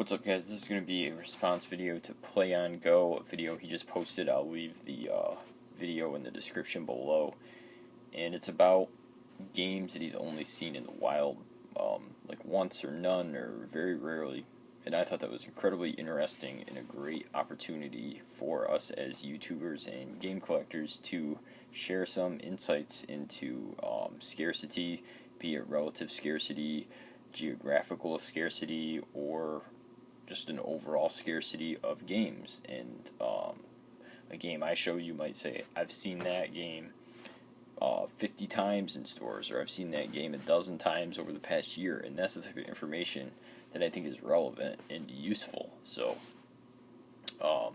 What's up, guys? This is going to be a response video to Playongo, a video he just posted. I'll leave the video in the description below. And it's about games that he's only seen in the wild, like once or none or very rarely. And I thought that was incredibly interesting and a great opportunity for us as YouTubers and game collectors to share some insights into scarcity, be it relative scarcity, geographical scarcity, or just an overall scarcity of games. And a game I show you might say, I've seen that game 50 times in stores, or I've seen that game a dozen times over the past year, and that's the type of information that I think is relevant and useful. So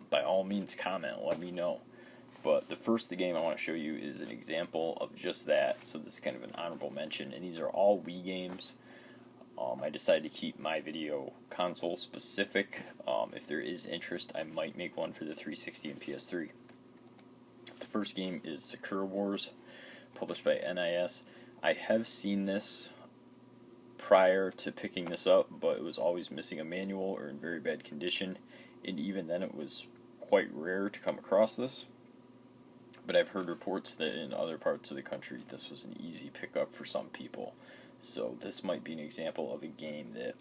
by all means comment, let me know. But the game I want to show you is an example of just that, so this is kind of an honorable mention, and these are all Wii games. I decided to keep my video console specific. If there is interest, I might make one for the 360 and PS3. The first game is Sakura Wars, published by NIS. I have seen this prior to picking this up, but it was always missing a manual or in very bad condition, and even then it was quite rare to come across this. But I've heard reports that in other parts of the country this was an easy pickup for some people. So this might be an example of a game that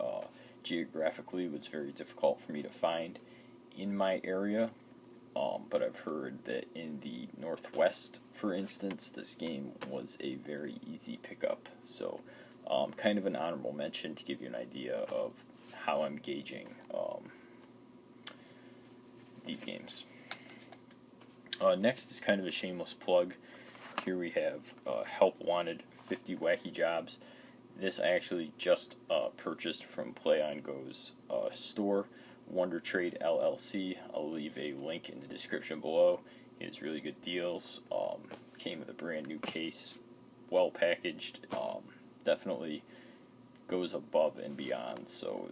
geographically was very difficult for me to find in my area, but I've heard that in the Northwest, for instance, this game was a very easy pickup. So kind of an honorable mention to give you an idea of how I'm gauging these games. Next is kind of a shameless plug. Here we have Help Wanted, 50 Wacky Jobs. This I actually just purchased from Playongo's store, Wonder Trade LLC. I'll leave a link in the description below. It has really good deals. Came with a brand new case, well packaged. Definitely goes above and beyond. So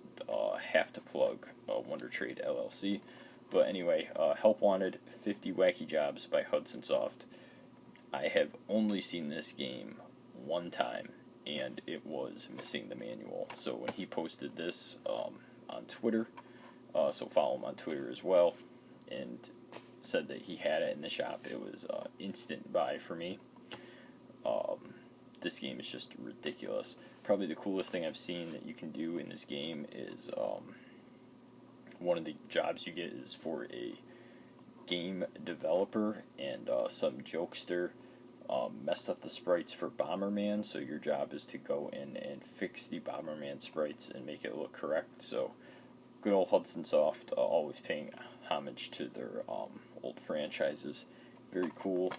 have to plug Wonder Trade LLC. But anyway, Help Wanted, 50 Wacky Jobs by Hudson Soft. I have only seen this game one time, and it was missing the manual. So when he posted this on Twitter, so follow him on Twitter as well, and said that he had it in the shop, it was instant buy for me. This game is just ridiculous. Probably the coolest thing I've seen that you can do in this game is one of the jobs you get is for a game developer, and some jokester messed up the sprites for Bomberman, so your job is to go in and fix the Bomberman sprites and make it look correct. So good old Hudson Soft, always paying homage to their old franchises. Very cool,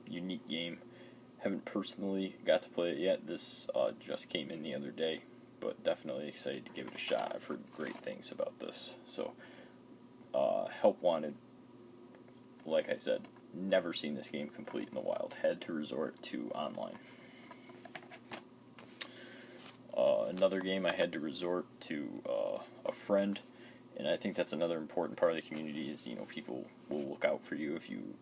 unique game. Haven't personally got to play it yet. This just came in the other day, but definitely excited to give it a shot. I've heard great things about this. So Help Wanted, like I said, never seen this game complete in the wild. Had to resort to online. Another game I had to resort to a friend, and I think that's another important part of the community is, people will look out for you if you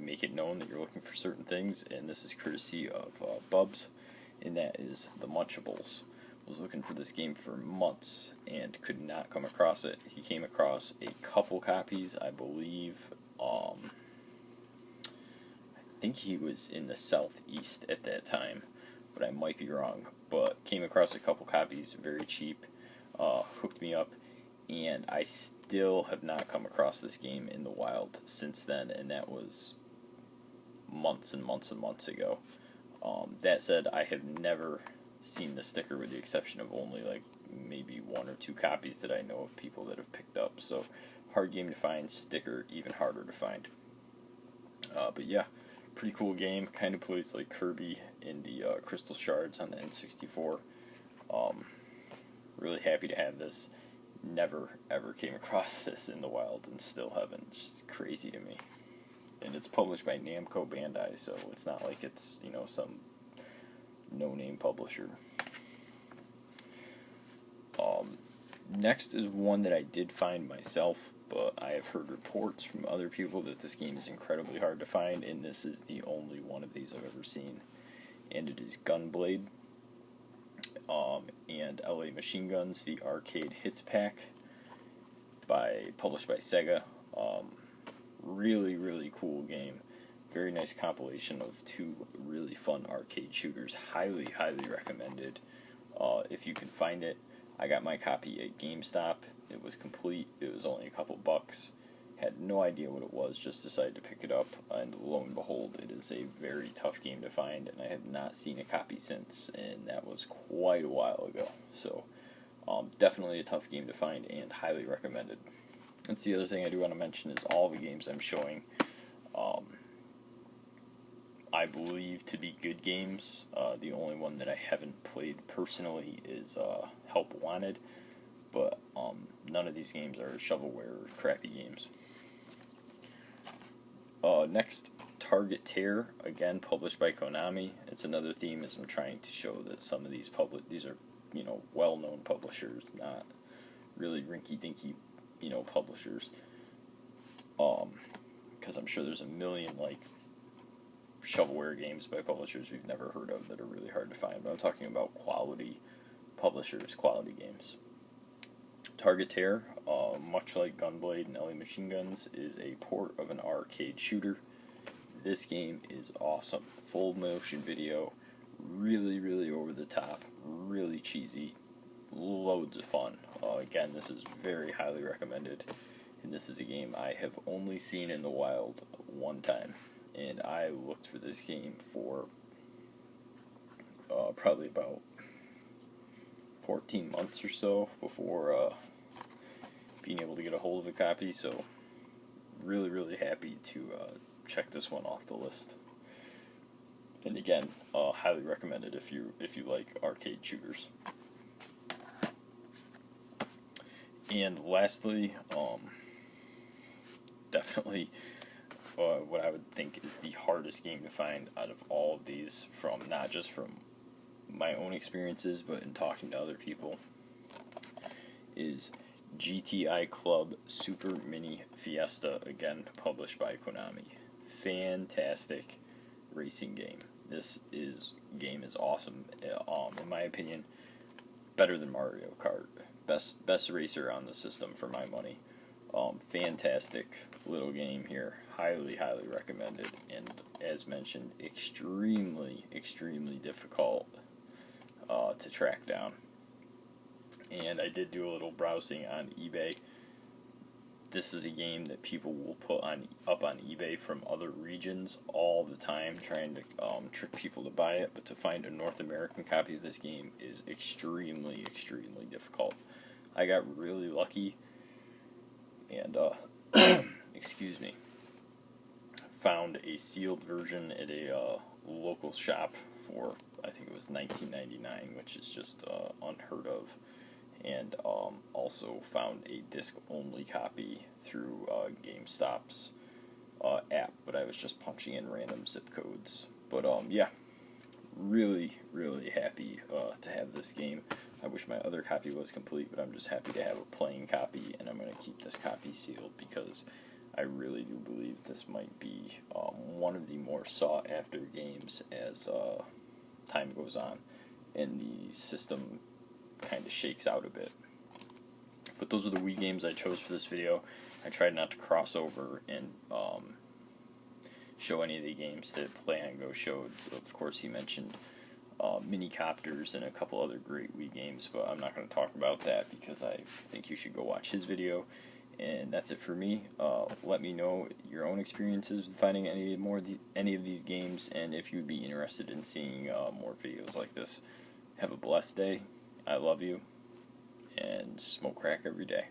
make it known that you're looking for certain things, and this is courtesy of Bubs, and that is The Munchables. Was looking for this game for months and could not come across it. He came across a couple copies, I believe. I think he was in the southeast at that time, but I might be wrong. But came across a couple copies, very cheap, hooked me up, and I still have not come across this game in the wild since then, and that was months and months and months ago. That said, I have never seen the sticker, with the exception of only like maybe one or two copies that I know of people that have picked up. So hard game to find, sticker even harder to find. But yeah, pretty cool game. Kind of plays like Kirby in the Crystal Shards on the N64. Really happy to have this. Never ever came across this in the wild and still haven't. It's just crazy to me. And it's published by Namco Bandai, so it's not like it's some no-name publisher. Next is one that I did find myself, but I have heard reports from other people that this game is incredibly hard to find, and this is the only one of these I've ever seen. And it is Gunblade. and LA Machine Guns, the Arcade Hits Pack, published by Sega. Really, really cool game. Very nice compilation of two really fun arcade shooters. Highly, highly recommended if you can find it. I got my copy at GameStop. It was complete. It was only a couple bucks. Had no idea what it was, just decided to pick it up, and lo and behold, it is a very tough game to find, and I have not seen a copy since, and that was quite a while ago. So, definitely a tough game to find, and highly recommended. That's the other thing I do want to mention is all the games I'm showing, I believe to be good games. The only one that I haven't played personally is Help Wanted, but none of these games are shovelware or crappy games. Next, Target Tear, again published by Konami. It's another theme as I'm trying to show that some of these are, well-known publishers, not really rinky-dinky, publishers. Because I'm sure there's a million shovelware games by publishers we've never heard of that are really hard to find. But I'm talking about quality publishers, quality games. Target Tear, much like Gunblade and LA Machine Guns, is a port of an arcade shooter. This game is awesome. Full motion video, really, really over the top, really cheesy, loads of fun. Again, this is very highly recommended, and this is a game I have only seen in the wild one time, and I looked for this game for probably about 14 months or so before being able to get a hold of a copy, so really, really happy to check this one off the list. And again, highly recommended if you like arcade shooters. And lastly, definitely what I would think is the hardest game to find out of all of these, not just from my own experiences, but in talking to other people, is GTI Club Super Mini Fiesta, again published by Konami. Fantastic racing game. This game is awesome. In my opinion, better than Mario Kart. Best racer on the system for my money. Fantastic little game here. Highly, highly recommended. And as mentioned, extremely, extremely difficult to track down. And I did do a little browsing on eBay. This is a game that people will put up on eBay from other regions all the time, trying to trick people to buy it. But to find a North American copy of this game is extremely, extremely difficult. I got really lucky, and excuse me, found a sealed version at a local shop for, I think it was $19.99, which is just unheard of. And also found a disc-only copy through GameStop's app, but I was just punching in random zip codes. But yeah, really, really happy to have this game. I wish my other copy was complete, but I'm just happy to have a playing copy, and I'm going to keep this copy sealed because I really do believe this might be one of the more sought-after games as time goes on, and the system kind of shakes out a bit. But those are the Wii games I chose for this video. I tried not to cross over and show any of the games that Playongo showed. Of course, he mentioned Mini Copters and a couple other great Wii games, but I'm not going to talk about that because I think you should go watch his video. And that's it for me. Let me know your own experiences with finding any of these games, and if you'd be interested in seeing more videos like this. Have a blessed day. I love you, and smoke crack every day.